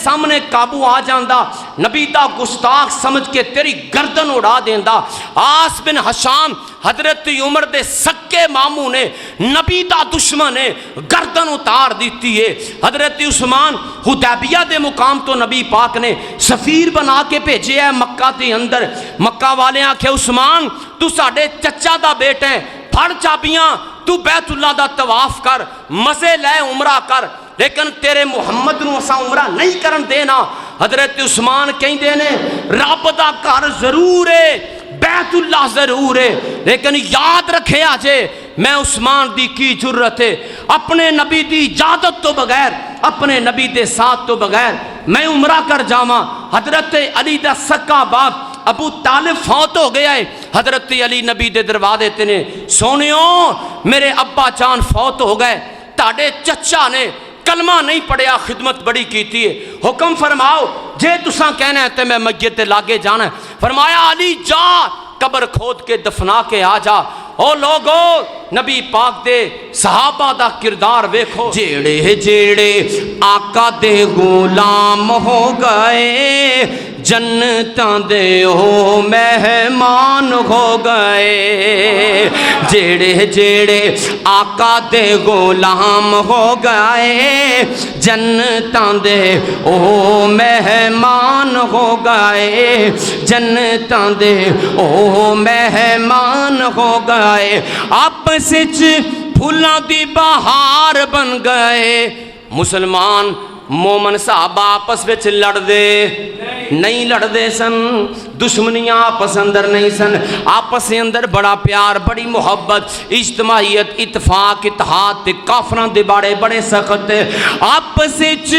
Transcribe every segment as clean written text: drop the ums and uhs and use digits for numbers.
سامنے قابو آ جاندا، نبی دا گستاخ سمجھ کے تیری گردن اڑا دیندا۔ آس بن حشام حضرت عمر دے سکے ماموں نے، نبی دا دشمن نے، گردن اتار دیتی ہے۔ حضرت عثمان حدیبیہ دے مقام تو نبی پاک نے سفیر بنا کے بھیجے ہے مکہ دے اندر۔ مکہ والے آکھے عثمان تو ساڈے چچا دا بیٹا ہے، پھڑ چابیاں، تو بیت اللہ دا طواف کر، مزے لے عمرہ کر، لیکن تیرے محمد نو اساں عمرہ نہیں کرن دینا۔ حضرت عثمان کہندے نے رب دا گھر ضرور ہے، بیت اللہ ضرور ہے، لیکن یاد رکھے آجے میں عثمان دی کی جرت ہے، اپنے نبی دی اجازت تو بغیر، اپنے نبی دے ساتھ تو بغیر میں عمرہ کر جاواں۔ حضرت علی دا سکا باپ ابو طالب فوت ہو گیا ہے۔ حضرت علی نبی دے دروازے تے نے سونیوں میرے ابا جان فوت ہو گئے، تاڑے چچا نے کلمہ نہیں پڑھیا، خدمت بڑی کیتی ہے، حکم فرماؤ جے تساں کہنا ہے تے میں میت تے لاگے جانا ہے۔ فرمایا علی جا قبر کھود کے دفنا کے آ جا۔ او لوگو نبی پاک دے صحابہ دا کردار ویکھو، جیڑے جیڑے آقا دے غلام ہو گئے جنتاں دے او مہمان ہو گئے، جیڑے جیڑے آقا دے غلام ہو گئے جنتاں دے او مہمان ہو گئے، جنتاں دے او مہمان ہو گئے، آپس وچ پھلاں دی بہار بن گئے۔ مسلمان مومن صحابہ آپس وچ لڑ دے نہیں، لڑ دے سن، دشمنیاں آپس اندر نہیں سن، آپس اندر بڑا پیار، بڑی محبت، اجتماعیت، اتفاق، اتحاد تے کافراں دے باڑے بڑے سخت، آپس وچ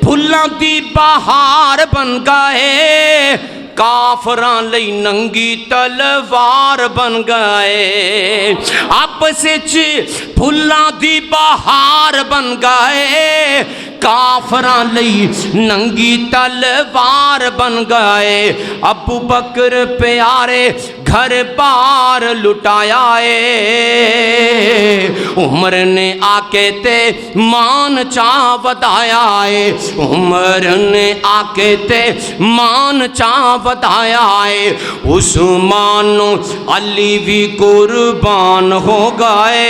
پھلاں دی بہار بن گئے، کافراں لئی ننگی تلوار بن گئے، آپس وچ پھلاں دی بہار بن گئے، کافراں لئی ننگی تلوار بن گئے۔ ابو بکر پیارے گھر بار لٹایا ہے، عمر نے آکے تے مان چاہ ودایا ہے، عمر نے آکے تے مان چاہ ودایا ہے، عثمان علی بھی قربان ہو گئے،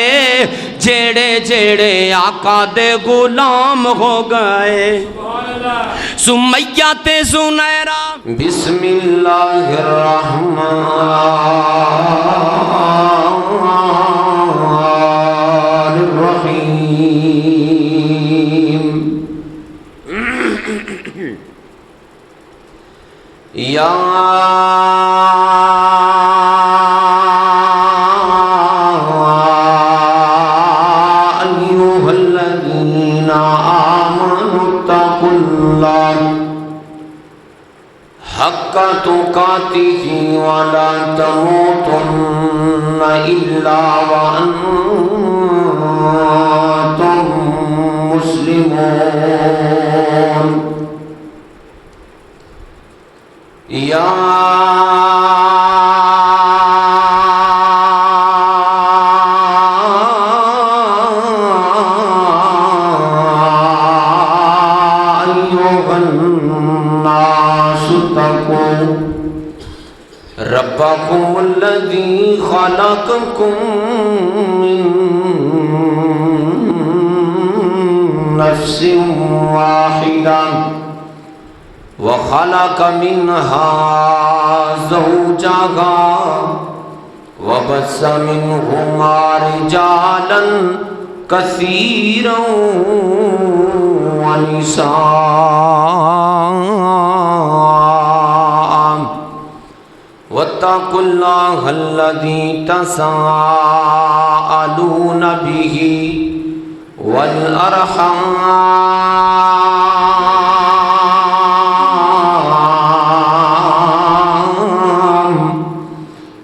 جیڑے جیڑے آقا دے غلام ہو گئے۔ سمیہ تے زنیرہ بسم اللہ الرحمن الرحیم۔ یا ایوہ الذین آمنوا اتقوا اللہ حق تقاتہ ولا تموتن الا وانتم مسلمون۔ یا ایھا الناس اتقوا ربکم الذی خلقکم من نفس واحدہ وخلق منها زوجها وبث منهما رجالا كثيرا ونساء واتقوا الله الذي تساءلون به والأرحام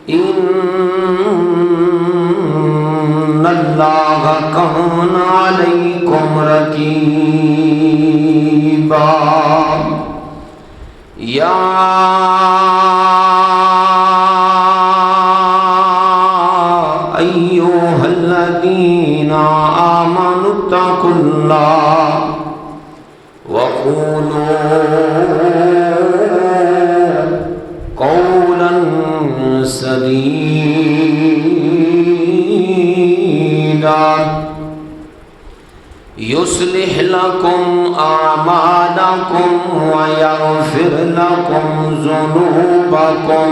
إن الله كان عليكم رقيبا۔ یا ایھا الذین آمنوا اتقوا اللہ وقولوا قولا سديدا يصلح لكم أعمالكم ويغفر لكم ذنوبكم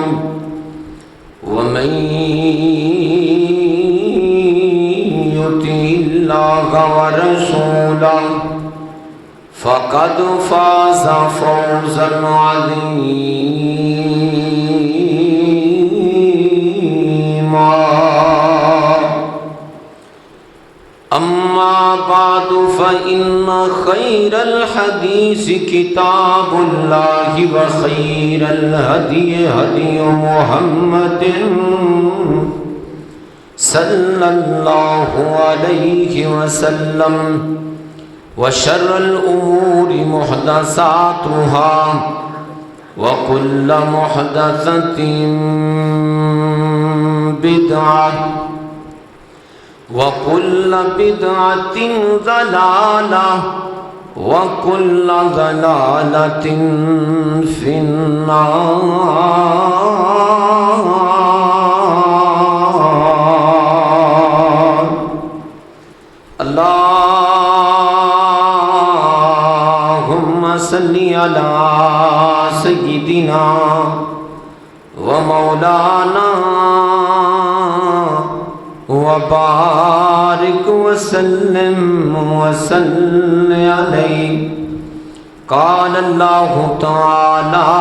ومن يطع الله ورسوله فقد فاز فوزا عظيما أما بعد فإن خير الحديث كتاب الله وخير الهدي هدي محمد صلى الله عليه وسلم وشر الأمور محدثاتها وكل محدثة بدعة وكل بدعة ضلالة وكل ضلالة في النار. اللهم صل على سيدنا ومولانا وبارك وسلم عليه. قال الله تعالى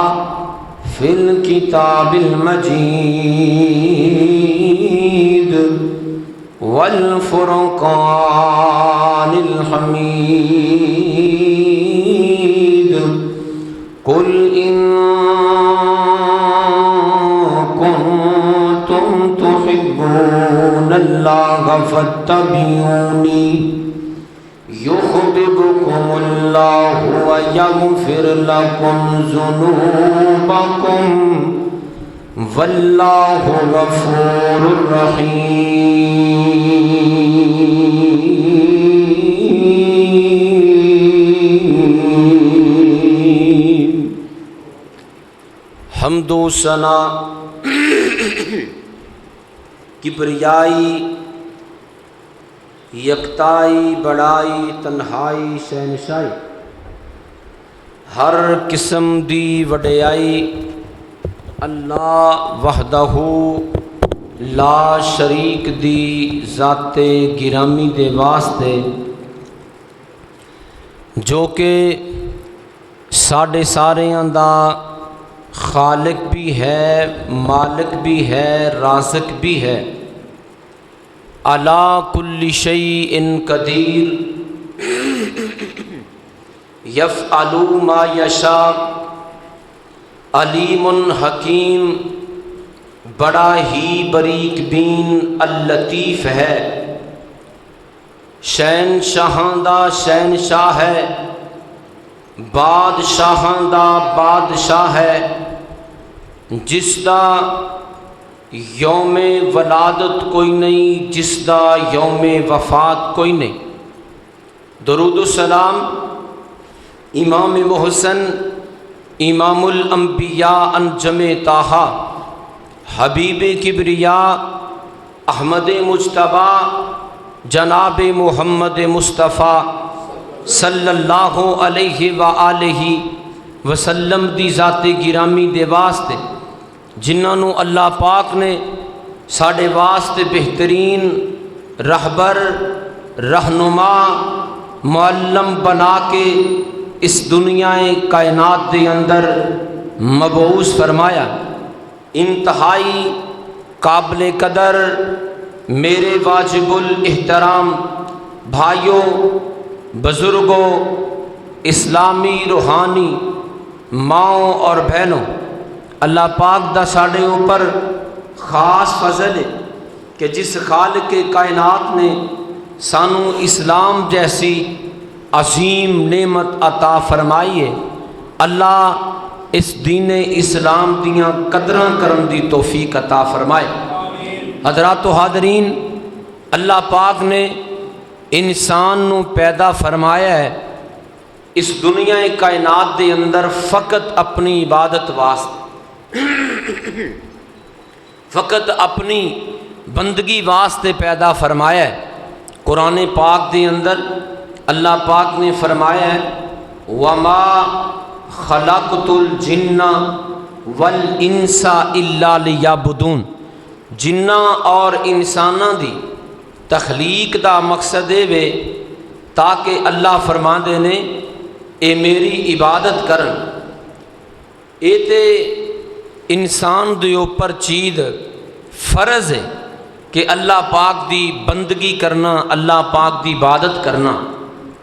في الكتاب المجيد والفرقان الحميد قل إن كنتم تحبون الله فاتبعوني يحببكم الله ويغفر لكم ذنوبكم والله غفور رحيم. حمد و ثنا، کبریائی، یکتائی، بڑائی، تنہائی، شہنشائی، ہر قسم دی وڈیائی اللہ وحدہ لا شریک دی ذات گرامی دے واسطے، جو کہ ساڈے ساریاں دا خالق بھی ہے، مالک بھی ہے، رازق بھی ہے. علی کل شیء قدیر یفعل ما یشاء علیم حکیم، بڑا ہی باریک بین اللطیف ہے. شہنشاہاں دا شہنشاہ ہے، بادشاہاں دا بادشاہ ہے، جس دا یوم ولادت کوئی نہیں، جس دا یوم وفات کوئی نہیں. درود و سلام امام محسن، امام الانبیاء انجم طٰہٰ، حبیب کبریاء، احمد مجتبیٰ، جناب محمد مصطفیٰ صلی اللہ علیہ وآلہ وسلم دی ذات گرامی دے واسطے، جنہاں نو اللہ پاک نے ساڑے واسطے بہترین رہبر، رہنما، معلم بنا کے اس دنیا کائنات دے اندر مبعوث فرمایا. انتہائی قابل قدر میرے واجب الاحترام بھائیوں، بزرگوں، اسلامی روحانی ماؤں اور بہنوں، اللہ پاک دا ساڑے اوپر خاص فضل ہے کہ جس خالق کائنات نے سانو اسلام جیسی عظیم نعمت عطا فرمائی ہے، اللہ اس دین اسلام دیاں قدراں کرن دی توفیق عطا فرمائے. حضرات و حاضرین، اللہ پاک نے انسان نو پیدا فرمایا ہے اس دنیا کائنات دے اندر فقط اپنی عبادت واسطے فقط اپنی بندگی واسطے پیدا فرمایا ہے۔ قرآن پاک دے اندر اللہ پاک نے فرمایا ہے وما خلقت الجن والانس الا لیعبدون، جناں اور انساناں دی تخلیق دا مقصد اے وے تاکہ اللہ فرما دے نے اے میری عبادت کرن۔ اے تے انسان دے اوپر چیز فرض ہے کہ اللہ پاک دی بندگی کرنا، اللہ پاک دی عبادت کرنا۔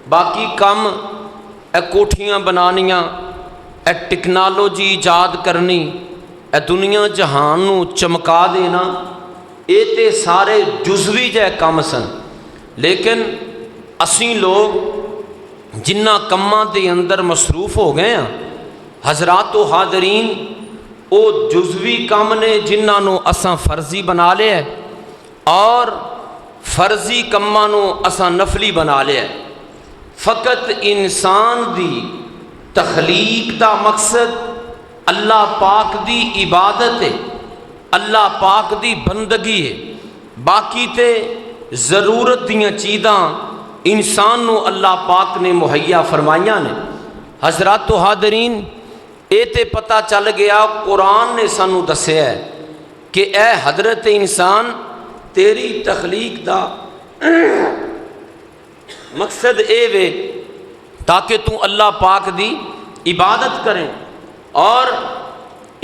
باقی کم اے کوٹھیاں بنانیاں، اے ٹیکنالوجی ایجاد کرنی، اے دنیا جہان نو چمکا دینا، اے تے سارے جزوی جے کم سن۔ لیکن اسیں لوگ جنہ کماں دے اندر مصروف ہو گئے ہیں حضرات و حاضرین، او جزوی کم نے جنہاں نو اساں فرضی بنا لیا ہے اور فرضی کماں نو اساں نفلی بنا لیا ہے۔ فقط انسان دی تخلیق دا مقصد اللہ پاک دی عبادت ہے، اللہ پاک دی بندگی ہے۔ باقی تے ضرورت دیاں چیزاں انسان نو اللہ پاک نے مہیا فرمائیاں نے۔ حضرات و حاضرین، اے تے پتہ چل گیا، قرآن نے سانو دسیا ہے کہ اے حضرت انسان تیری تخلیق دا مقصد اے وے تاکہ تو اللہ پاک دی عبادت کریں، اور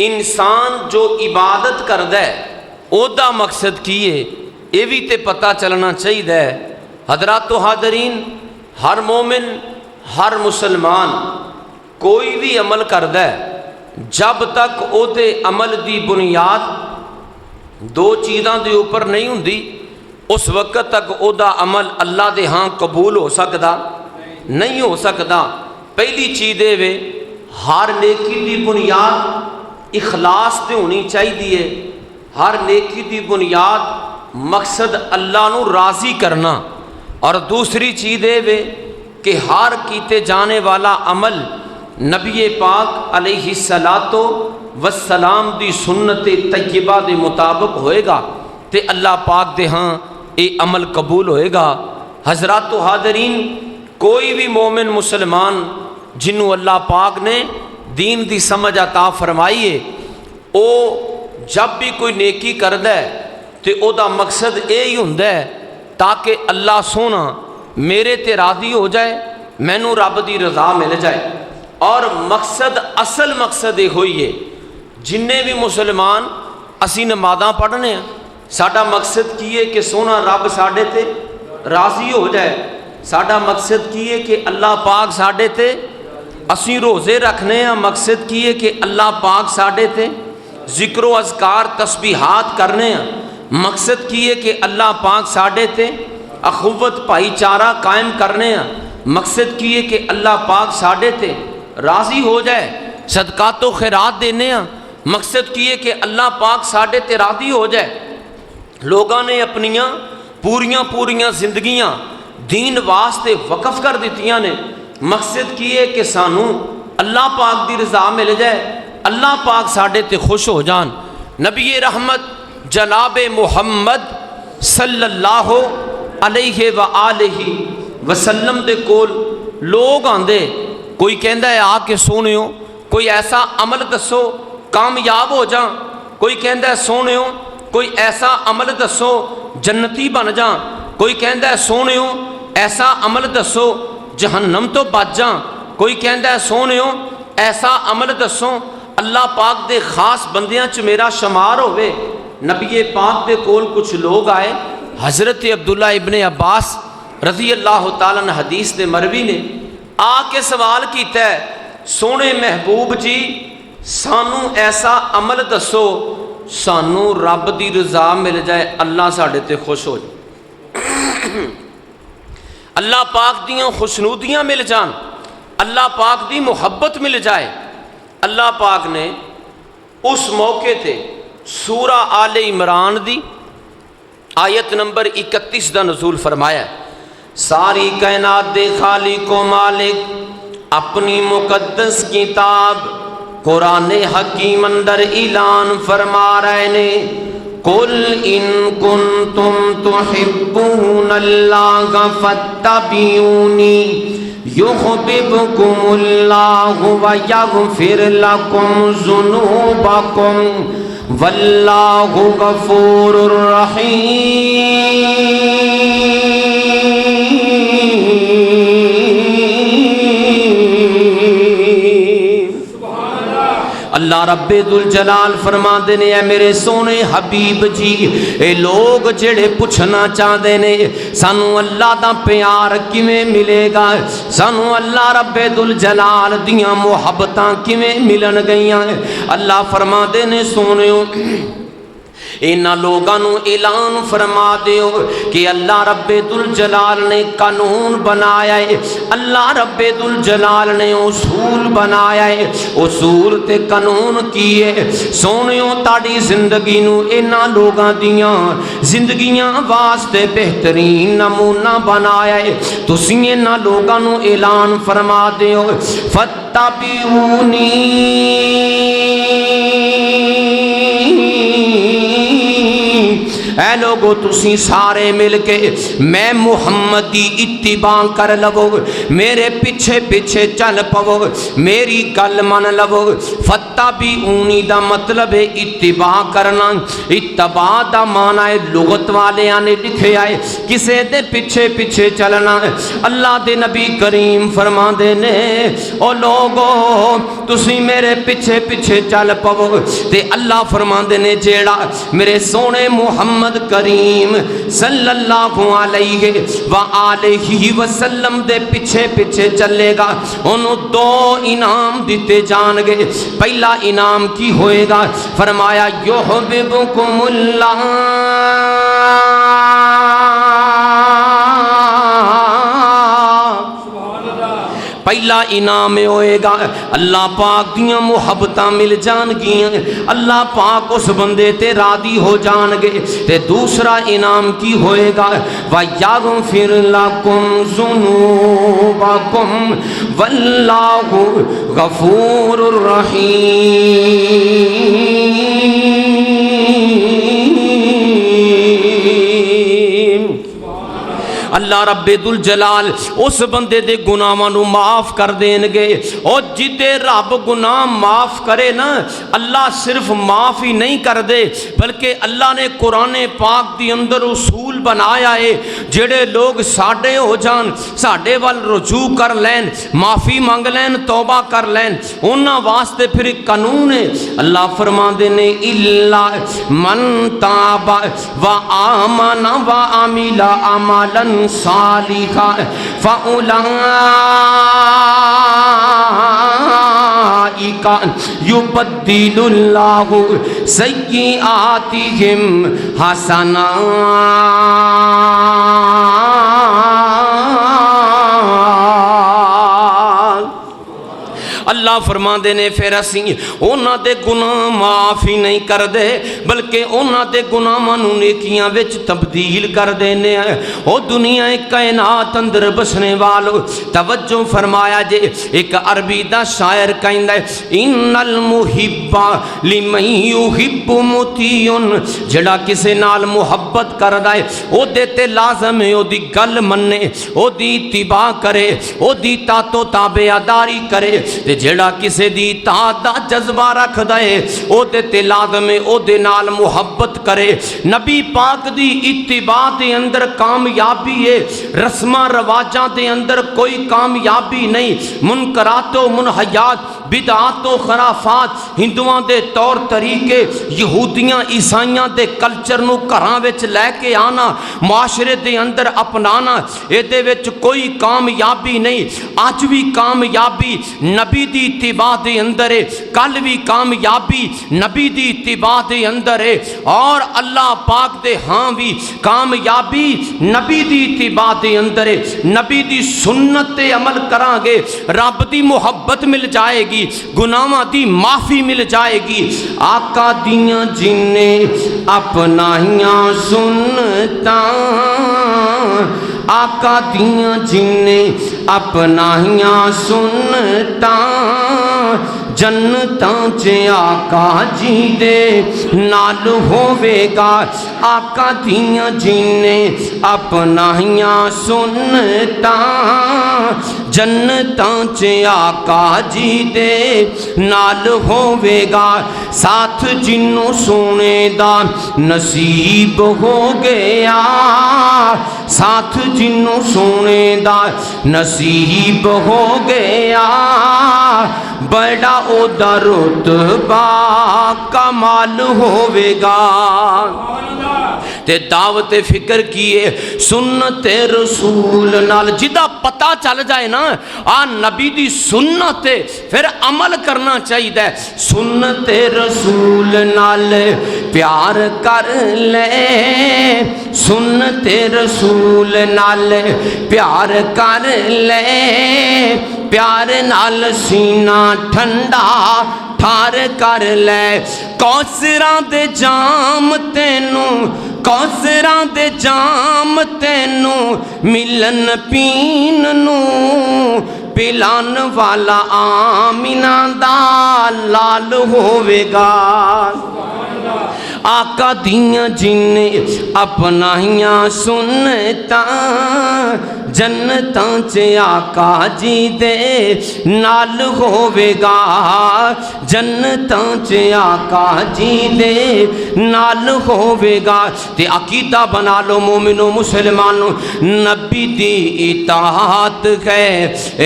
انسان جو عبادت کردہ ہے او دا مقصد کی ہے یہ بھی تے پتہ چلنا چاہیے۔ حضرات و حاضرین، ہر مومن، ہر مسلمان کوئی بھی عمل کردہ ہے، جب تک او دے عمل دی بنیاد دو چیزاں دے اوپر نہیں ہوندی اس وقت تک او دا عمل اللہ دے ہاں قبول ہو سکدا نہیں ہو سکدا۔ پہلی چیز اے وے ہر نیکی دی بنیاد اخلاص تے ہونی چاہیے، ہر نیکی دی بنیاد مقصد اللہ نو راضی کرنا، اور دوسری چیز اے وے کہ ہر کیتے جانے والا عمل نبی پاک علیہ الصلاۃ والسلام دی سنت طیبہ دے مطابق ہوئے گا تے اللہ پاک دے ہاں اے عمل قبول ہوئے گا۔ حضرات و حاضرین، کوئی بھی مومن مسلمان جنہوں اللہ پاک نے دین دی سمجھ عطا فرمائیے، او جب بھی کوئی نیکی کردہ ہے تے او دا مقصد اے ہی ہوندا ہے تاکہ اللہ سونا میرے تے راضی ہو جائے، مینوں رب دی رضا مل جائے۔ اور مقصد، اصل مقصد یہ ہوئی ہے، جننے بھی مسلمان اسی نمازاں پڑھنے ہیں، ساڈا مقصد کی ہے کہ سونا رب ساڈے تے راضی ہو جائے۔ ساڈا مقصد کی ہے کہ اللہ پاک ساڈے تے، اسی روزے رکھنے ہیں، مقصد کی ہے کہ اللہ پاک ساڈے تے ذکر و اذکار تسبیحات کرنے ہیں، مقصد کی ہے کہ اللہ پاک ساڈے تے اخوت بھائی چارہ قائم کرنے ہیں، مقصد کی ہے کہ اللہ پاک ساڈے تے راضی ہو جائے۔ صدقات و خیرات دینے ہیں، مقصد کی ہے کہ اللہ پاک ساڈے تے راضی ہو جائے۔ لوگاں نے اپنیاں پوریاں زندگیاں دین واسطے وقف کر دیتیاں نے، مقصد کی ہے کہ سانو اللہ پاک دی رضا مل جائے، اللہ پاک ساڈے تے خوش ہو جان۔ نبی رحمت جناب محمد صلی اللہ علیہ وآلہ وسلم دے کول لوگ آندے، کوئی کہندا ہے آ کے سونیو کوئی ایسا عمل دسو کامیاب ہو جاں، کوئی کہندا ہے سونیو کوئی ایسا عمل دسو جنتی بن جاں، کوئی کہندا ہے سونیو ایسا عمل دسو جہنم تو بچ جاں، کوئی کہندا ہے سونیو ایسا عمل دسو اللہ پاک دے خاص بندیاں چ میرا شمار ہوئے۔ نبی پاک دے کول کچھ لوگ آئے، حضرت عبداللہ ابن عباس رضی اللہ تعالیٰ عنہ حدیث دے مروی نے آ کے سوال کیتا ہے، سونے محبوب جی سانو ایسا عمل دسو سانو رب دی رضا مل جائے، اللہ ساڈے تے خوش ہو جائے، اللہ پاک دیاں خوشنودیاں مل جان، اللہ پاک دی محبت مل جائے۔ اللہ پاک نے اس موقع تے سورہ آل عمران دی آیت نمبر 31 دا نزول فرمایا، ساری کائنات دے خالق و مالک اپنی مقدس کتاب قرآن حکیم اندر اعلان فرما رہے نے قل ان کنتم تحبون اللہ فاتبعونی یحببکم اللہ ویغفر لکم ذنوبکم واللہ غفور رحیم۔ اللہ رب ذوالجلال فرما دینے اے میرے سونے حبیب جی، اے لوگ جڑے پوچھنا چاہتے نے سانو اللہ دا پیار کیویں ملے گا، سانو اللہ رب ذوالجلال دیاں محبتاں کیویں ملن گئیاں، اللہ فرما دینے سونیو انہاں لوگاں نو اعلان فرما دیو کہ اللہ رب ذوالجلال نے قانون بنایا ہے، اللہ رب ذوالجلال نے اصول بنایا ہے، اصول تے قانون کیے سونیو تاڑی زندگی نو انہاں لوگاں دیاں زندگیاں واسطے بہترین نمونہ بنایا ہے۔ تسی انہاں لوگاں نو اعلان فرما دیو فاتبعونی، اے لوگو تسی سارے مل کے میں محمد دی اتباع کر لو، میرے پیچھے پیچھے چل پو، میری گل من لو۔ فتبعونی دا مطلب ہے اتباع کرنا، اتباع دا معنی ہے لغت والیاں نے لکھے آئے کسے دے پیچھے پیچھے چلنا۔ اللہ دے نبی کریم فرما دے نے او لوگو تسی میرے پیچھے پیچھے چل پو، تے اللہ فرما دے نے جیڑا میرے سونے محمد کریم صلی اللہ علیہ وآلہ وسلم دے پیچھے پیچھے چلے گا انہوں دو انعام دیتے جان گے۔ پہلا انعام کی ہوئے گا؟ فرمایا یحببکم اللہ، پہلا انعام ہوئے گا اللہ پاک دیاں محبتاں مل جان گیاں، اللہ پاک اس بندے تے راضی ہو جان گے۔ تے دوسرا انعام کی ہوئے گا وَيَغْفِرْ لَكُمْ ذُنُوبَكُمْ وَاللَّهُ غَفُورٌ رحیم۔ اللہ رب ذوالجلال اس بندے دے گناہاں نو معاف کر دین گے، اور جدے رب گناہ معاف کرے نا اللہ صرف معاف ہی نہیں کر دے بلکہ اللہ نے قرآن پاک دی اندر اصول بنایا ہے جڑے لوگ ساڈے ہو جان، ساڈے وال رجوع کر لین، معافی مانگ لین، توبہ کر لین، انہاں واسطے پھر ایک قانون ہے۔ اللہ فرما دینے الا من تاب و آمن و عمل عملا صالحا فاولئک یبدل اللہ سیئاتہم حسنات۔ اللہ فرما دینے پھر اسی اونا دے گناہ معاف ہی نہیں کر دے بلکہ اونا دے گناہ منو نیکیاں وچ تبدیل کر دینے ہیں۔ او دنیا کائنات اندر بسنے والو توجہ فرمایا جے، ایک عربی دا شاعر کہندا ہے ان المحب لمن یحب مطیع، جڑا کسے نال محبت کردا ہے او دے تے لازم ہے او دی گل مننے، او دی اتباع کرے، او دی تاتو تابعداری کرے، جیڑا کسے دی اطاعت دا جذبہ رکھ دے او دے تے لازم ہے او دے نال محبت کرے۔ نبی پاک دی اتباع دے اندر کامیابی ہے، رسمہ رواجاں دے اندر کوئی کامیابی نہیں، منکرات و منحیات، بدعات و خرافات، ہندوؤں دے طور طریقے، یہودیاں عیسائیاں دے کلچر نو گھراں وچ لے کے آنا، معاشرے دے اندر اپنانا، اے دے وچ کوئی کامیابی نہیں۔ آج بھی کامیابی نبی دی اتباع دے اندر ہے، کل بھی کامیابی نبی دی اتباع دے اندر ہے، اور اللہ پاک دے ہاں بھی کامیابی نبی دی اتباع دے اندر ہے۔ نبی دی سنت تے عمل کران گے رب دی محبت مل جائے گی، گناہاں دی معافی مل جائے گی۔ آقا دیاں جن اپنائیاں سنتاں آقا دیاں جنہیں اپنائیاں سنتاں جنتاں چ آقا جی دے نال ہووے گا آقا دیاں جنہیں اپنائیاں سنتاں جنتاں چ آقا جی دے نال ہووے گا ساتھ جنوں سونے دا نصیب ہو گیا ساتھ جنوں سونے دا نصیب ہو گیا بڑا او دا رتبہ کمال ہووے گا تے دعوت فکر کیے سنت رسول نال جدا پتہ چل جائے نا نبی دی سنت پھر عمل کرنا چاہیے سنت رسول نال پیار کر لے سنت رسول نال پیار کر لے پیار نال سینہ ٹھنڈا ٹھار کر لے کوثراں دے جام تینوں کوثراں دے جام تینوں ملن پین نوں پلان والا آمینہ دا لال ہووے گا آقا دیاں جنہیں اپنائیاں سنتاں جنتاں چ آقا جی دے نال ہووے گا جنتاں چ آقا جی دے نال ہووے گا تے عقیدہ بنا لو مومنو مسلمانو نبی دی اطاعت ہے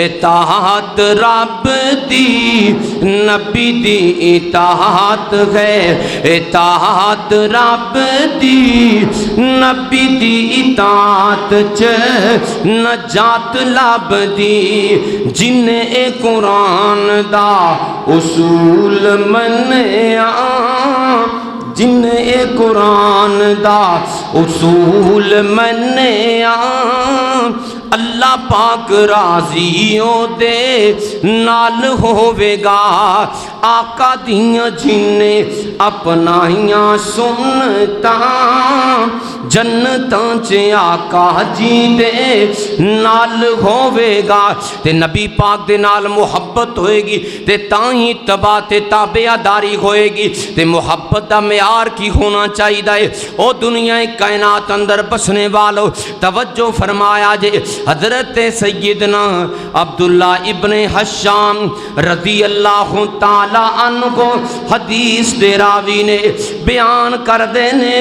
اطاعت رب دی نبی دی اطاعت ہے اطاعت رب دی نبی دی اطاعت چ نجات لب دی جن اے قرآن دا اصول منیا جن اے قرآن دا اصول منیا اللہ پاک راضیوں دے نال ہووے گا آقا دیاں جنہیں اپنائیاں سنتاں جنتاں چ آقا جی دے نال ہووے گا تے نبی پاک دے نال محبت ہوئے گی تے تائیں تباہ تے تابعداری ہوئے گی تے محبت دا معیار کی ہونا چاہیے او دنیا کائنات اندر بسنے والو توجہ فرمایا جے حضرت سیدنا عبداللہ ابن حشام رضی اللہ تعالی عنہ حدیث دے راوی نے بیان کر دینے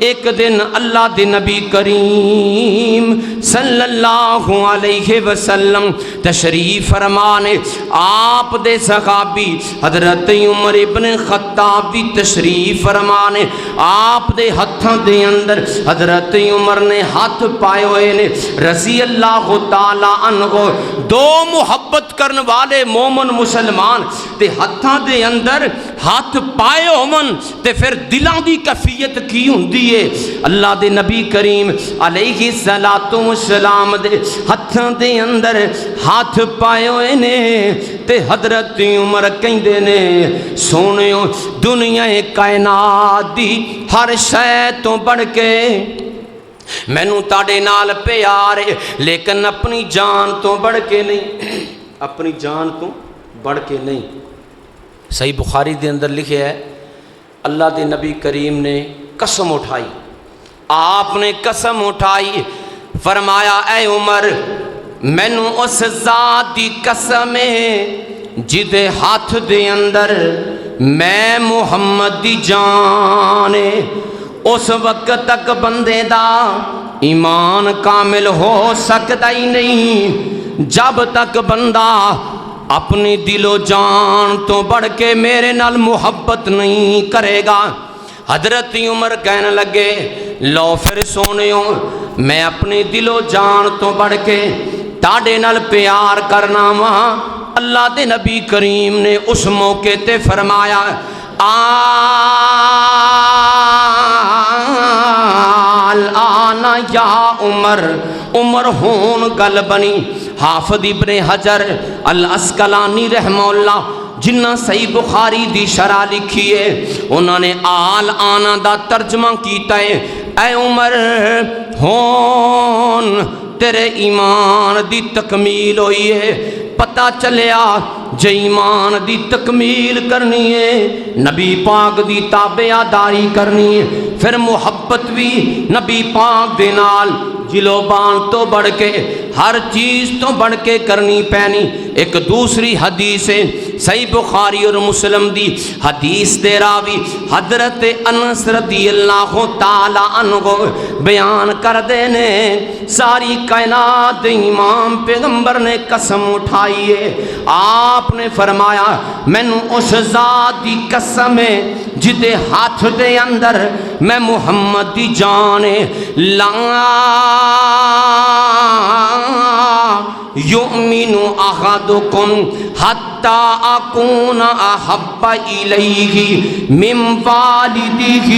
ایک دن اللہ دے نبی کریم صلی اللہ علیہ وسلم تشریف فرمانے آپ دے صحابی حضرت عمر ابن خطاب دی تشریف فرمانے آپ دے ہتھاں دے اندر حضرت عمر نے ہاتھ پائے ہوئے نے رضی اللہ تعالی عنہ دو محبت کرن والے مومن مسلمان تے ہتھاں دے اندر ہاتھ پائے ہومن تے پھر دلاں دی کیفیت کی ہوندی ہے اللہ دے نبی کریم علیہ السلام دے ہتھاں دے اندر ہاتھ پائے ہوئے نے تے حضرت عمر کہندے نے سونیو دنیا کائنات دی ہر شے تو بڑھ کے مینوں تاڑے نال پیار ہے لیکن اپنی جان تو بڑھ کے نہیں اپنی جان تو بڑھ کے نہیں صحیح بخاری دے اندر لکھے ہے اللہ دے نبی کریم نے قسم اٹھائی آپ نے قسم اٹھائی فرمایا اے عمر مینوں اس ذات دی قسم ہے جدے ہاتھ دے اندر میں محمد دی جان اس وقت تک بندے دا ایمان کامل ہو سکتا ہی نہیں جب تک بندہ اپنی دل و جان تو بڑھ کے میرے نال محبت نہیں کرے گا حضرت عمر کہنے لگے لو پھر سونیوں میں اپنی دل و جان تو بڑھ کے تاڑے نال پیار کرنا وہاں اللہ دے نبی کریم نے اس موقع تے فرمایا آل یا عمر عمر ہون گل بنی حافظ ابن حجر الاسقلانی رحمہ اللہ جنہ صحیح بخاری دی شرح لکھی ہے انہوں نے آل آنا دا ترجمہ کیتا ہے اے عمر ہون تیرے ایمان دی تکمیل ہوئی ہے، پتہ چلیا جے ایمان دی تکمیل کرنی ہے نبی پاک دی تابعداری کرنی ہے، پھر محبت بھی نبی پاک دے نال جلوبان تو بڑھ کے ہر چیز تو بڑھ کے کرنی پینی۔ ایک دوسری حدیث ہے صحیح بخاری اور مسلم دی حدیث دے راوی حضرت انس رضی اللہ تعالی عنہ بیان کر دینے، ساری کائنات امام پیغمبر نے قسم اٹھائی ہے، آپ نے فرمایا مینوں اس ذات دی قسم ہے جدے ہاتھ دے اندر میں محمد دی جان لا یؤمن احدکم حتی اکون احب الیہ من والدہ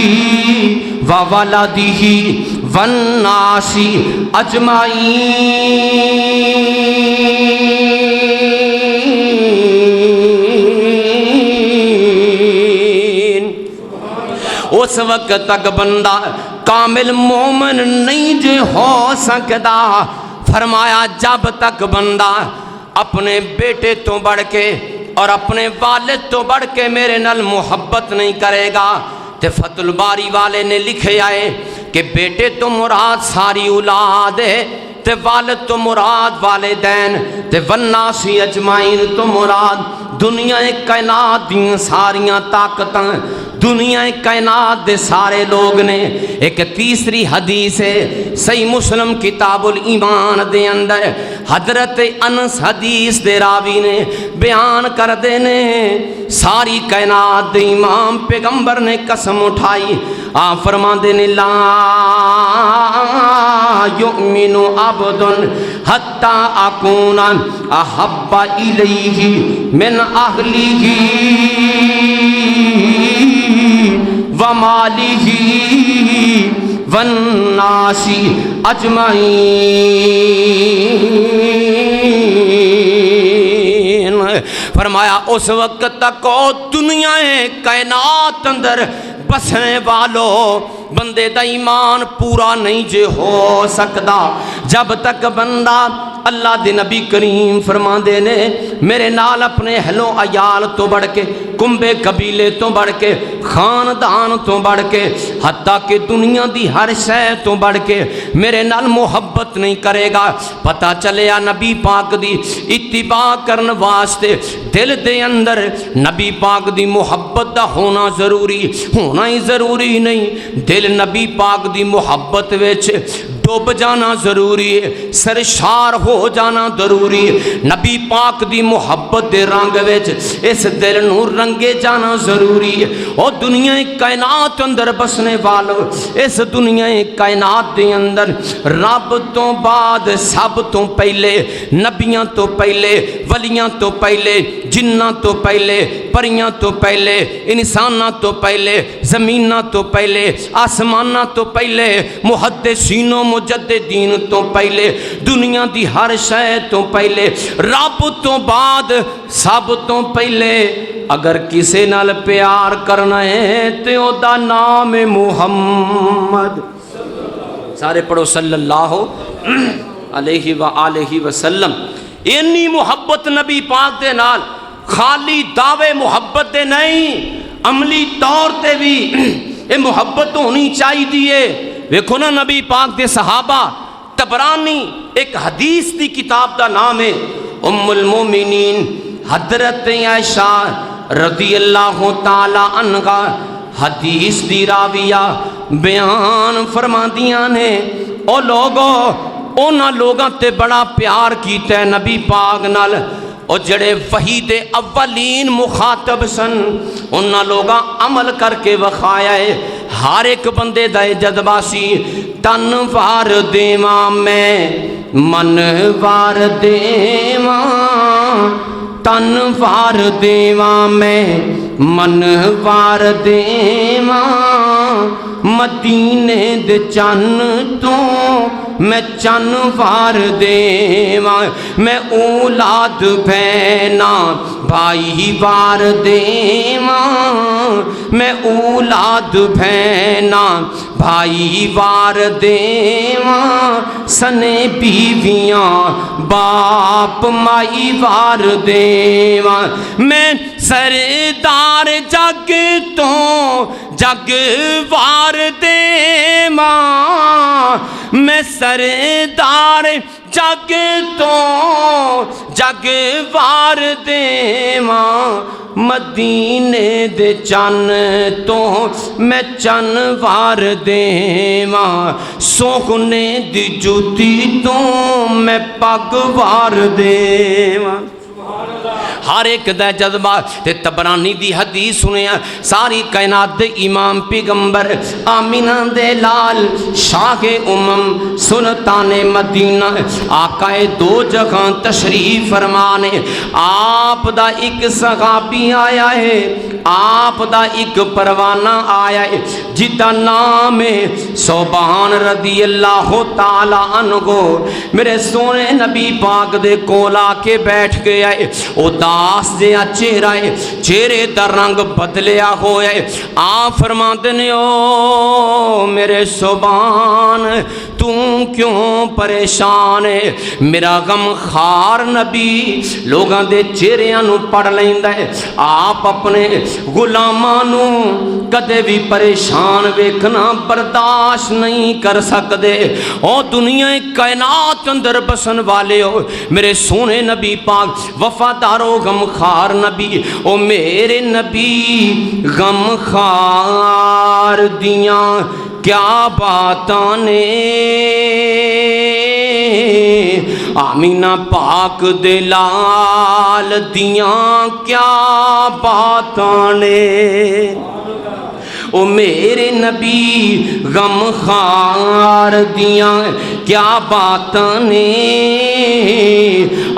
وولدہ والناس اجمعین۔ اس وقت تک بندہ کامل مومن نہیں جے ہو سکتا، فرمایا جب تک بندہ اپنے بیٹے تو بڑھ کے اور اپنے والد تو بڑھ کے میرے نال محبت نہیں کرے گا۔ تے فتح الباری والے نے لکھے آئے کہ بیٹے تو مراد ساری اولاد ہے، تے والد تو مراد والدین، تے والناسی اجمعین تو مراد دنیا کائنات دیا ساریاں طاقتاں، دنیا کائنات دے سارے لوگ نے۔ ایک تیسری حدیث ہے صحیح مسلم کتاب الایمان دے اندر حضرت انس حدیث دے راوی نے بیان کر دینے، ساری کائنات دے امام پیغمبر نے قسم اٹھائی، آپ فرما دینے لا یؤمن عبد حتی اکون احب الیہ من اہلہ ومالہ والناس اجمعین۔ فرمایا اس وقت تک دنیا کائنات اندر بسنے والو بندے دا ایمان پورا نہیں جے ہو سکتا جب تک بندہ اللہ دے نبی کریم فرما دے نے میرے نال اپنے اہلو عیال تو بڑھ کے کنبے قبیلے تو بڑھ کے خاندان تو بڑھ کے حتیٰ کہ دنیا دی ہر شے تو بڑھ کے میرے نال محبت نہیں کرے گا۔ پتہ چلیا نبی پاک دی اتباع کرن واسطے دل دے اندر نبی پاک دی محبت دا ہونا ضروری، ہونا ہی ضروری نہیں، دل نبی پاک دی محبت وچ ڈوب جانا ضروری ہے، سرشار ہو جانا ضروری ہے، نبی پاک دی محبت دے رنگ وچ اس دل نو رنگے جانا ضروری ہے۔ اور دنیا کائنات اندر بسنے والو اس دنیا کائنات دے اندر رب تو بعد سب تو پہلے، نبیاں تو پہلے، ولیاں تو پہلے، جناں تو پہلے، پریاں تو پہلے، انساناں تو پہلے، زمیناں تو پہلے، آسماناں تو پہلے، محدثین و مجددین تو پہلے، دنیا دی ہر شے تو پہلے، رب تو بعد سب تو پہلے اگر کسے نال پیار کرنا ہے تے او دا نام محمد، سارے پڑھو صلی اللہ علیہ وآلہ وسلم۔ انی محبت نبی پاک دے نال خالی دعوے محبت دے نہیں، عملی طور تے بھی یہ محبت ہونی چاہی دیئے۔ ویکھو نا نبی پاک دے صحابہ، تبرانی ایک حدیث دی کتاب دا نام ہے ام المومنین حضرت عائشہ رضی اللہ تعالی عنہ حدیث دی راویہ بیان فرما دیاں نے، او لوگوں اونا لوگاں تے بڑا پیار کیتا ہے نبی پاک نال، اور جڑے وحی دے اولین مخاطب سن اونا لوگاں عمل کر کے وخایا ہے۔ ہر ایک بندے دا جذبہ سی تن وار دیواں میں من وار دیواں، تن وار دیواں میں من وار دیواں، مدینے دے چن تو میں چن وار دیواں، میں اولاد بہنا بھائی وار دیواں، میں اولاد بہنا بھائی وار دیواں سنے بیویاں باپ مائی وار دیواں میں سردار جگ تو جگ وار دیواں میں سردار جگ تو جگ وار دیواں مدینے دے چن تو میں چن وار دیواں سوکھنے دی جوتی تو میں پگ وار دیواں ہر ایک دا جذبہ تے تبرانی دی حدیث سنیا ساری کائنات دے امام پیغمبر آمینہ دے لال شاہ امم سلطان مدینہ آقا دو جگہ تشریف فرمانے آپ دا ایک صحابی آیا ہے آپ دا ایک پروانہ آیا ہے جدا نام ہے صوبان رضی اللہ تعالی عنہ میرے سونے نبی پاک دے کولا کے بیٹھ گیا ہے او داس دیا چہرہ ہے چہرے دا رنگ بدلیا ہویا ہے آپ فرماتے نے او میرے صوبان تو کیوں پریشان ہے میرا غم خار نبی لوگاں دے چہریاں نو پڑھ لیندا ہے آپ اپنے غلاماں نو کدے بھی پریشان ویکھنا برداشت نہیں کر سکدے او دنیا کائنات اندر بسن والے ہو میرے سونے نبی پاک وفادارو غم خار نبی او میرے نبی غم خار دیاں کیا باتاں نے آمینہ پاک دے لال دیاں کیا باتاں نے او میرے نبی غم خار دیاں کیا باتاں نے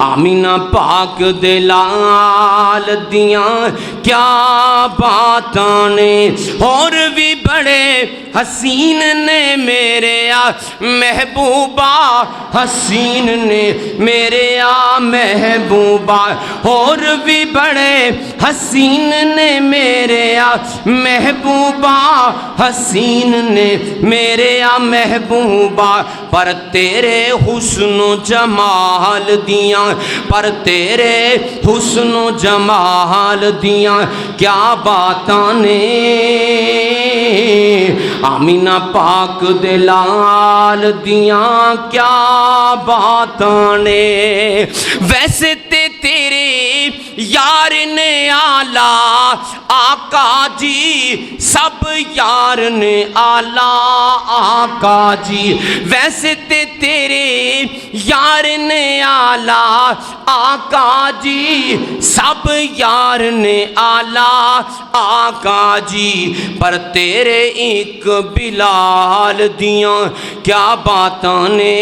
آمینہ پاک دے لال دیاں کیا باتاں نے اور بھی بڑے حسین نے میرے محبوبہ حسین نے میرے محبوبہ اور بھی بڑے حسین نے میرے محبوبہ حسین نے میرے محبوبہ پر تیرے حسن و جمال دیاں پر تیرے حسن و جمال دیاں کیا باتاں نے آمینہ پاک دے لال دیاں کیا باتاں نے ویسے تے تیرے یار نے آلہ آقا جی سب یار نے آلہ آقا جی ویسے تے تیرے یار نے آلہ آقا جی سب یار نے آلہ آقا جی پر تیرے ایک بلال دیاں کیا باتاں نے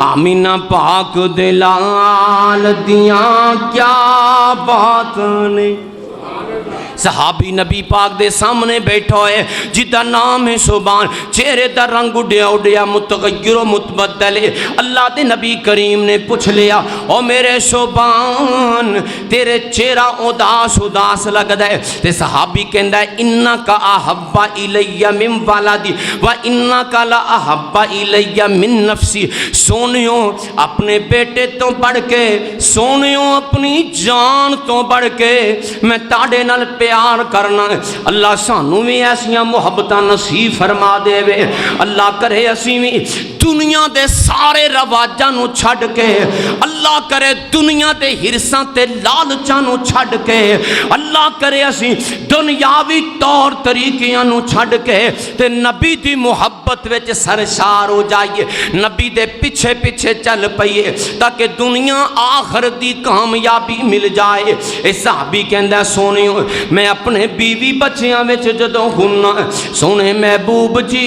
آمینہ پاک دے لال دیاں کیا باتاں نے صحابی نبی پاک دے سامنے بیٹھا ہے جدا نام ہے صوبان چہرے دا رنگ اڈیا اڈیا متغیر و متبدل ہے اللہ دے نبی کریم نے پوچھ لیا او میرے صوبان تیرے چہرہ اداس اداس لگدا ہے تے صحابی کہندا ہے انکا احب الی من ولدی و انکا لا احب الی من نفسی سونیوں اپنے بیٹے تو بڑھ کے سونیوں اپنی جان تو بڑھ کے میں تاڑے نال پیار کرنا اللہ سانو بھی ایسیاں محبتاں نصیب فرما دے وے اللہ کرے اسی بھی دنیا دے سارے رواجاں نو چھڈ کے اللہ کرے دنیا دے ہرساں تے لالچاں نو چھڈ کے اللہ کرے اسی دنیاوی طور طریقیاں نو چھڈ کے تے نبی دی محبت وچ سرشار ہو جائیے نبی دے پیچھے پیچھے چل پئیے تاکہ دنیا آخر دی کامیابی مل جائے اے صحابی کہندا سونیو میں اپنے بیوی بچیاں وچ جدوں ہننا سونے محبوب جی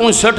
59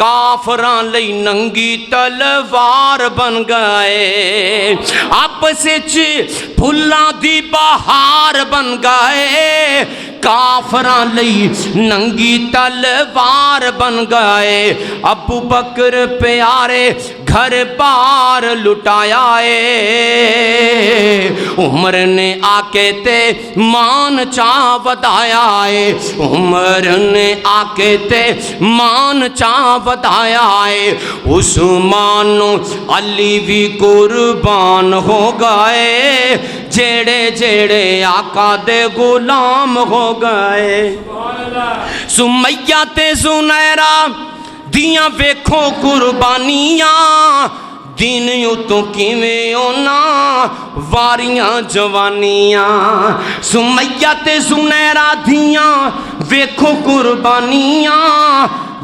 کافراں لئی ننگی تلوار بن گئے آپس وچ پھلاں دی بہار بن گئے کافراں لئی ننگی تلوار بن گئے ابو بکر پیارے گھر بار لٹایا ہے عمر نے آ کے تے مان چا ودایا ہے عمر نے آ کے تے مان چا ودایا ہے عثمان علی بھی قربان ہو گئے جیڑے جیڑے آقا دے غلام ہو گئے سمیہ تے زنیرہ دیاں ویکھو قربانیاں دین تو کیویں اونا واریاں جوانیاں سمیہ تے زنیرہ دیاں ویکھو قربانیاں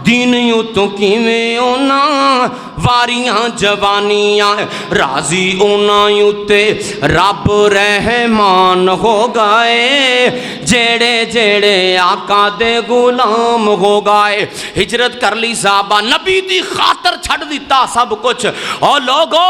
دین تو کیویں اونا واریاں جوانیاں راضی اونا تے رب رحمان ہو گئے جیڑے جیڑے آقا دے غلام ہو گئے ہجرت کر لی صحابہ نبی دی خاطر چھڑ دیتا سب کچھ اور لوگو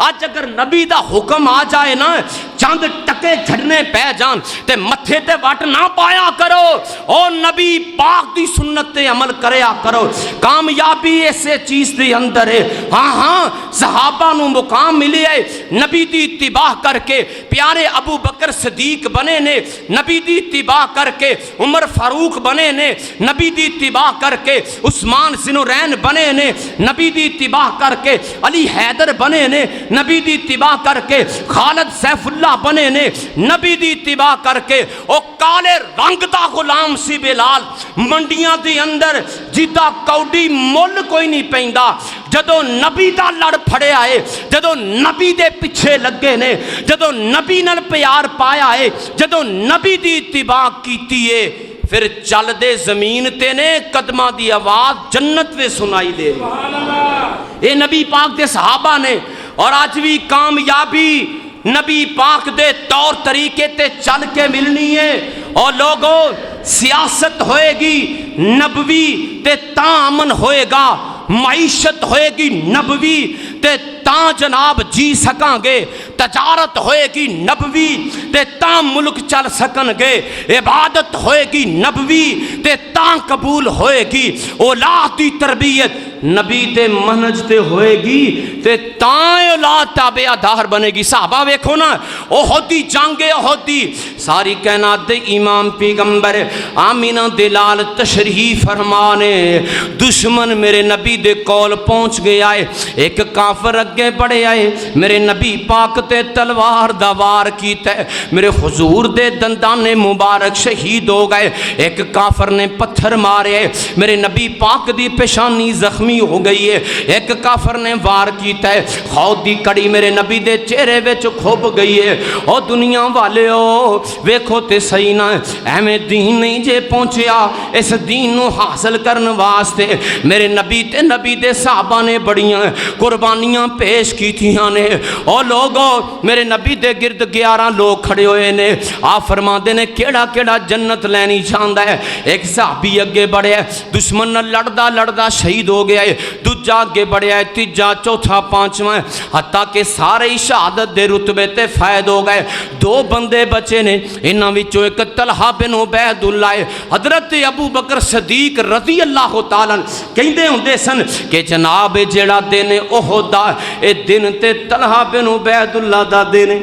آج اگر نبی دا حکم آ جائے نا چاند ٹکے جھڑنے پہ جان تے متھے تے وٹ نہ پایا کرو او نبی پاک دی سنت تے عمل کریا کرو کامیابی ایسے چیز دے اندر ہے ہاں صحابہ نو مقام ملی ہے نبی دی اتباع کر کے پیارے ابو بکر صدیق بنے نے نبی دی اتباع کر کے عمر فاروق بنے نے نبی دی اتباع کر کے عثمان ذوالنورین بنے نے نبی دی اتباع کر کے علی حیدر بنے نے نبی دی اتباع کر کے خالد سیف اللہ بنے نے نبی دی اتباع کر کے او کالے رنگ دا غلام سی بلال منڈیاں دی اندر جیدہ کوڈی مول کوئی نہیں پیندا جدو نبی دا لڑ پھڑے آئے جدو نبی دے پیچھے لگے نے جدو نبی نال پیار پایا ہے جدو نبی دی اتباع کیتی ہے پھر چل دے زمین تے نے قدمہ دی آواز جنت وے سنائی دے اے نبی پاک دے صحابہ نے اور آج بھی کامیابی نبی پاک دے طور طریقے تے چل کے ملنی ہے اور لوگوں سیاست ہوئے گی نبوی تے تامن ہوئے گا معیشت ہوئے گی نبوی تے تاں جناب جی سکاں گے تجارت ہوئے گی نبوی تے تاں ملک چل سکن گے عبادت ہوئے گی نبوی تے تاں قبول ہوئے گی اولاد دی تربیت نبی تے منہج تے ہوئے گی تے تاں اولاد تابعہ دار بنے گی صحابہ ویکھو نا احدی جنگ احدی ساری کائنات دے امام پیغمبر آمینہ دلال تشریح فرمانے دشمن میرے نبی دے کول پہنچ گیا ہے ایک کافر اگے بڑھے آئے میرے نبی پاک تے تلوار دوار کیتا ہے میرے حضور دے دندان مبارک شہید ہو گئے ایک کافر نے پتھر مارے میرے نبی پاک دی پیشانی زخمی ہو گئی ہے ایک کافر نے وار کیتا ہے خود دی کڑی میرے نبی دے چہرے وچ کھب گئی ہے او دنیا والے او ویکھو تے صحیح نہ ایویں دین نہیں جے پہنچیا اس دین نو حاصل کرن واسطے میرے نبی تے نبی دے صحابہ نے بڑیاں قربانیاں پیش کیتیاں نے او لوگو میرے نبی دے گرد 11 لوگ کھڑے ہوئے نے آپ فرماندے نے کیڑا کیڑا جنت لینی چاہندا ہے ایک صحابی اگے بڑھے دشمن نال لڑدا لڑدا شہید ہو گیا ہے دوجا اگے بڑھیا ہے تیجا چوتھا پانچواں حتیٰ کہ سارے شہادت دے رتبے تے فائد ہو گئے 2 بندے بچے نے انہاں وچوں ایک طلحہ بن عبید اللہ حضرت ابو بکر صدیق رضی اللہ تعالیٰ کہندے ہوندے سن کہ جناب جیڑا دن احد دا اے دن تے طلحہ بن عبید اللہ دا دن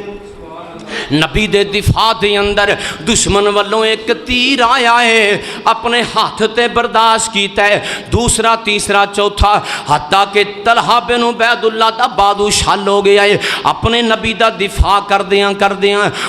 نبی دے دفاع دے اندر دشمن والوں ایک تیر آیا ہے اپنے ہاتھ تے برداشت کیتا ہے دوسرا تیسرا چوتھا حتیٰ کہ طلحہ بن عبید اللہ دا بادو شال ہو گیا ہے اپنے نبی دا دفاع کر دیاں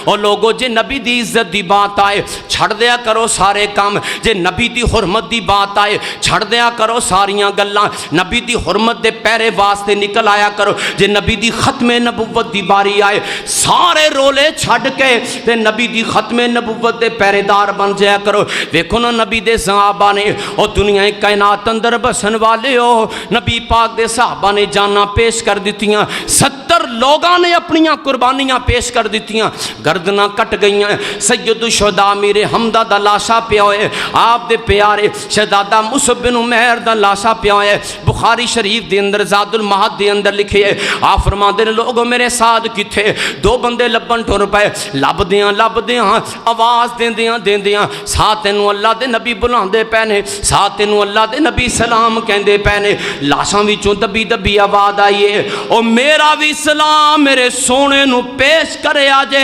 اور لوگوں جے نبی دی عزت دی بات آئے چھڑ دیا کرو سارے کام جے نبی دی حرمت دی بات آئے چھڑ دیا کرو ساریاں گلاں نبی دی حرمت دے پیرے واسطے نکل آیا کرو جے نبی دی ختم نبوت دی باری آئے سارے رولے چھڈ کے تے نبی دی ختم نبوت دے پہرےدار بن جایا کرو۔ ویکھو نا نبی دے صحابہ نے او دنیا کائنات اندر بسن والے ہو، نبی پاک دے صحابہ نے جانا پیش کر دیتیاں، 70 لوگاں نے اپنیاں قربانیاں پیش کر دیتیاں، گردناں کٹ گئیاں۔ سید الشہداء میرے حمدہ دا لاشا پیا ہوئے، آپ دے پیارے شہزادہ مصعب بن عمیر دا لاشا پیا ہوئے۔ بخاری شریف دے اندر زاد المعاد دے اندر لکھے ہے، آپ فرماندے نے لوگوں میرے ساتھ کتھے؟ دو بندے لبن ٹر پائے، لب دیاں آواز دیندیاں ساتھ تینوں اللہ دے نبی بلاندے پینے، ساتھ تینوں اللہ دے نبی سلام کہندے پینے۔ لاشاں وچوں دبی دبی آواز آئی ہے، او میرا بھی سلام میرے سونے نو پیش کرے آجے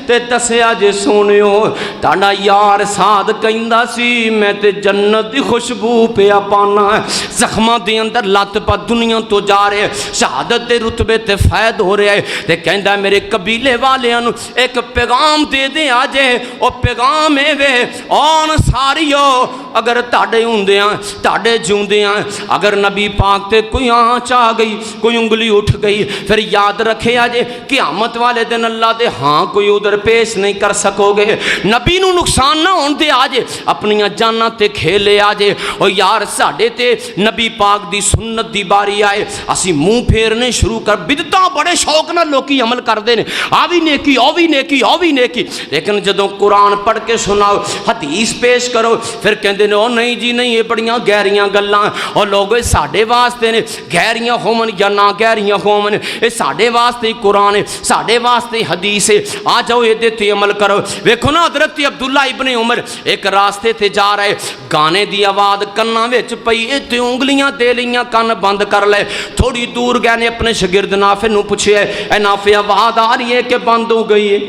تے دسے آجے سونیو تاڑا یار ساتھ کہندا سی میں تے جنت دی خوشبو پیا پانا ہے۔ زخماں دے اندر لت پا دنیا تو جا رہے، شہادت دے رتبے تے فائد ہو رہے تے کہندا میرے قبیلے والیاں نو ایک پیغام دے دے آجے، او پیغام اے وے آن ساریو اگر تاڑے ہوندیاں تاڑے جوندیاں اگر نبی پاک تے کوئی آنچ آ گئی، کوئی انگلی اٹھ گئی، پھر یاد رکھے آجے قیامت والے دن اللہ دے ہاں کوئی ادھر پیش نہیں کر سکو گے۔ نبی نو نقصان نہ ہون دے آجے، اپنیاں جاناں تے کھیلے آجے۔ او یار ساڑے تے نبی پاک دی سنت دی باری آئے، اسی منہ پھیرنے شروع کر بدتاں بڑے شوق نہ لوکی عمل کر دینے، آوی نیکی آوی نیکی آوی نیکی، لیکن جدوں قرآن پڑھ کے سناؤ حدیث پیش کرو پھر کہندے نے او نہیں جی نہیں یہ بڑیاں گہریاں گلاں، اور لوگو ساڑے واسطے نے گہریاں ہومن یا نہ گہریاں ہومن، اے ساڑے واسطے قرآن ہے، ساڑے واسطے حدیث ہے، آ جاؤ یہ دیتے عمل کرو۔ ویکھو نا حضرت عبداللہ ابن عمر ایک راستے تے جا رہے، گانے دی آواز کناں وچ پئی تے انگلیاں دے لیاں کان بند کر لے، تھوڑی دور گئے نے اپنے شاگرد نافع نو پوچھے اے نافع آواز آ رہی ہے کہ بند ہو گئی ہے؟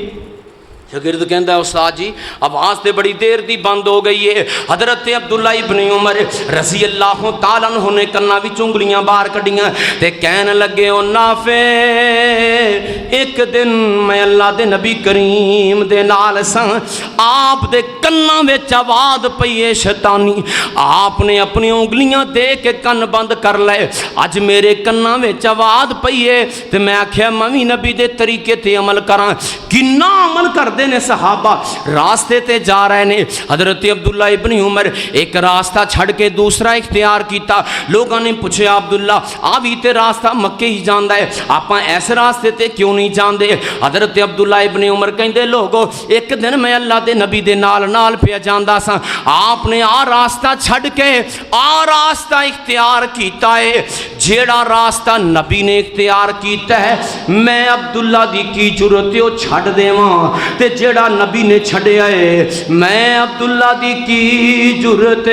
شاگرد کہندا ہے استاد جی آواز تے بڑی دیر دی بند ہو گئی ہے۔ حضرت عبداللہ ابن عمر رضی اللہ تعالیٰ عنہ نے کنا وچ انگلیاں باہر کڈیاں تے کہن لگے او نافع ایک دن میں اللہ دے نبی کریم دے نال ساں، آپ دے کنا وچ آواز پئی ہے شیطانی، آپ نے اپنی انگلیاں دے کے کن بند کر لے، اج میرے کنا وچ آواز پئی ہے تے میں آکھیا میں وی نبی دے طریقے تے عمل کراں۔ کنا عمل کر دے نے صحابہ، راستے تے جا رہے نے، حضرت عبداللہ ابن عمر ایک راستہ چھڑ کے دوسرا اختیار کیتا، لوگوں نے پوچھے عبداللہ آوی تے راستہ مکے ہی جاندہ ہے، آپاں ایسے راستے تے کیوں نہیں جاندے؟ حضرت عبداللہ ابن عمر کہندے لوگو ایک دن میں اللہ دے نبی دے نال پہ جاندہ سا، آپ نے آ راستہ چھڑ کے آ راستہ اختیار کیتا ہے، جیڑا راستہ نبی نے اختیار کیتا ہے میں عبداللہ دی کی جرت ہو چھڑ دے ماں تے جیڑا نبی نے چھڑے آئے میں عبداللہ دی کی جرت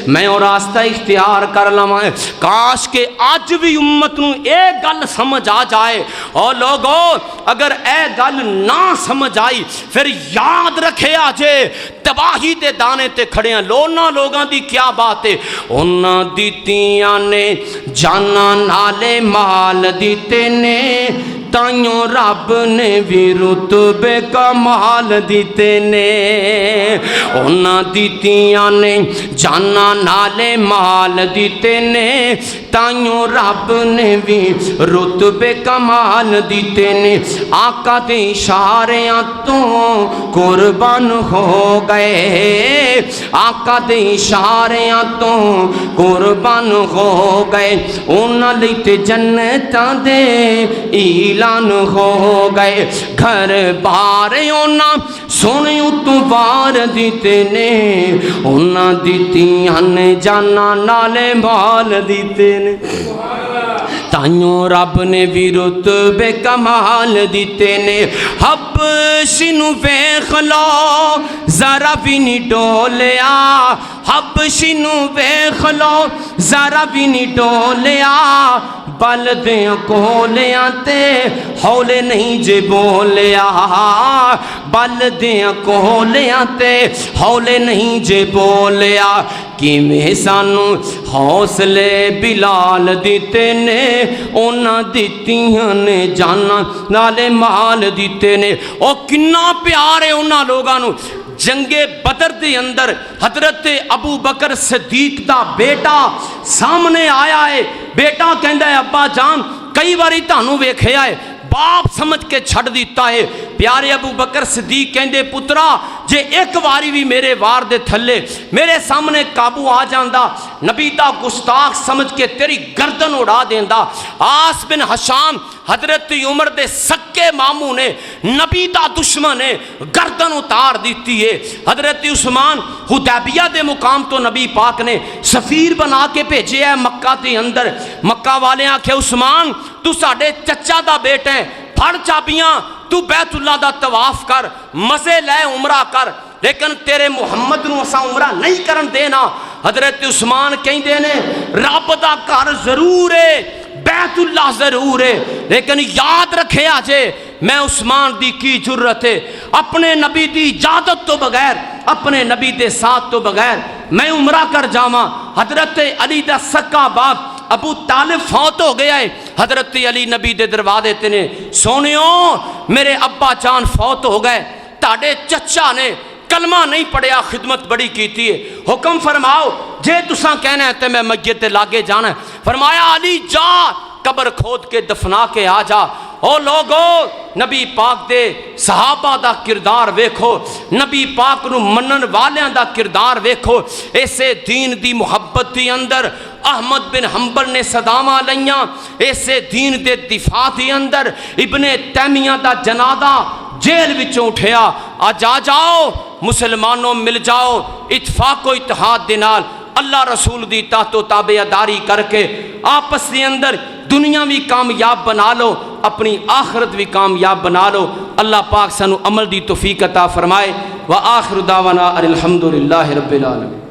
میں اور راستہ اختیار کر لواں۔ کاش کہ آج بھی امت نو اے گل سمجھ آ جائے، اور لوگو اگر اے گل نہ سمجھ آئی پھر یاد رکھے آجے تباہی دے دانے تے کھڑے ہیں۔ لونا لوگاں دی کیا بات ہے، انہاں دیتیاں نے جانا نالے مال دیتے نے، تائیوں رب نے بھی رتبے کمال دیتے نے، انہاں دیتیاں نے جانا نالے مال دیتے نے، تائیوں رب نے بھی رتبے کمال دیتے نے، آقا دے اشاریاں تو قربان ہو گئے، آقا دے اشاریاں تو قربان ہو گئے، انہاں لیتے جنتاں دے اعلان ہو گئے، گھر بار انہاں سونیوں تو بار دیتے نے، انہاں دیتیاں نے جانا نالے مال دیتے نے، تائیوں رب نے بھی رتبے کمال دیتے نے۔ حبشی نو ویکھ لو ذرا بھی نہیں ڈولیا، حبشی نو ویکھ لو ذرا بھی نہیں ڈولیا، بلدیاں کھولیاں تے ہولے نہیں جے بولیا، بلدیاں کھولیاں تے ہولے نہیں جے بولیا، کیویں سانو حوصلے بلال دیتے نے، انہاں دیتیاں نے جانا نالے مال دیتے نے۔ او کنا پیار ہے انہاں لوگاں نو۔ جنگ بدر دے اندر حضرت ابو بکر صدیق دا بیٹا سامنے آیا ہے، بیٹا کہندا ہے ابا جان کئی باری تانوں ویکھیا ہے باپ سمجھ کے چھڑ دیتا ہے، پیارے ابو بکر صدیق کہندے پترا جے ایک واری بھی میرے وار دے تھلے میرے سامنے قابو آ جاندا نبی دا گستاخ سمجھ کے تیری گردن اڑا دیندا۔ آس بن حشام حضرت عمر دے سکے ماموں نے نبی دا دشمن نے گردن اتار دیتی ہے۔ حضرت عثمان حدیبیہ دے مقام تو نبی پاک نے سفیر بنا کے بھیجے ہے مکہ دے اندر۔ مکہ والے آکھے عثمان تو ساڈے چچا دا بیٹا ہے، پھڑ چابیاں تو بیت اللہ دا طواف کر، مزے لے عمرہ کر، لیکن تیرے محمد نو اساں عمرہ نہیں کرن دینا۔ حضرت عثمان کہندے نے رب دا گھر ضرور ہے، بیت اللہ ضرور ہے، لیکن یاد رکھے آجے میں عثمان دی کی جرت ہے اپنے نبی دی اجازت تو بغیر، اپنے نبی دے ساتھ تو بغیر میں عمرہ کر جاواں۔ حضرت علی دا سکا باپ ابو طالب فوت ہو گیا ہے۔ حضرت علی نبی دے دروازے تے نے سونیوں میرے ابا جان فوت ہو گئے، تاڑے چچا نے کلمہ نہیں پڑھیا، خدمت بڑی کیتی ہے، حکم فرماؤ جے تساں کہنا ہے تے میں میت تے لاگے جانا ہے۔ فرمایا علی جا قبر کھود کے دفنا کے آ جا۔ او لوگو نبی پاک دے صحابہ دا کردار ویکھو، نبی پاک نو منن والیاں دا کردار ویکھو۔ ایسے دین دی محبت دی اندر احمد بن حنبل نے صدامہ لیاں، ایسے دین دے دفاع دی اندر ابن تیمیہ دا جنازہ جیل وچوں اٹھیا۔ آج آ جاؤ مسلمانوں مل جاؤ اتفاق و اتحاد دے نال اللہ رسول دی اطاعت و تابعداری کر کے آپس دے اندر دنیا بھی کامیاب بنا لو، اپنی آخرت بھی کامیاب بنا لو۔ اللہ پاک سانو عمل دی توفیق عطا فرمائے۔ وآخر دعوانا الحمدللہ رب العالمین۔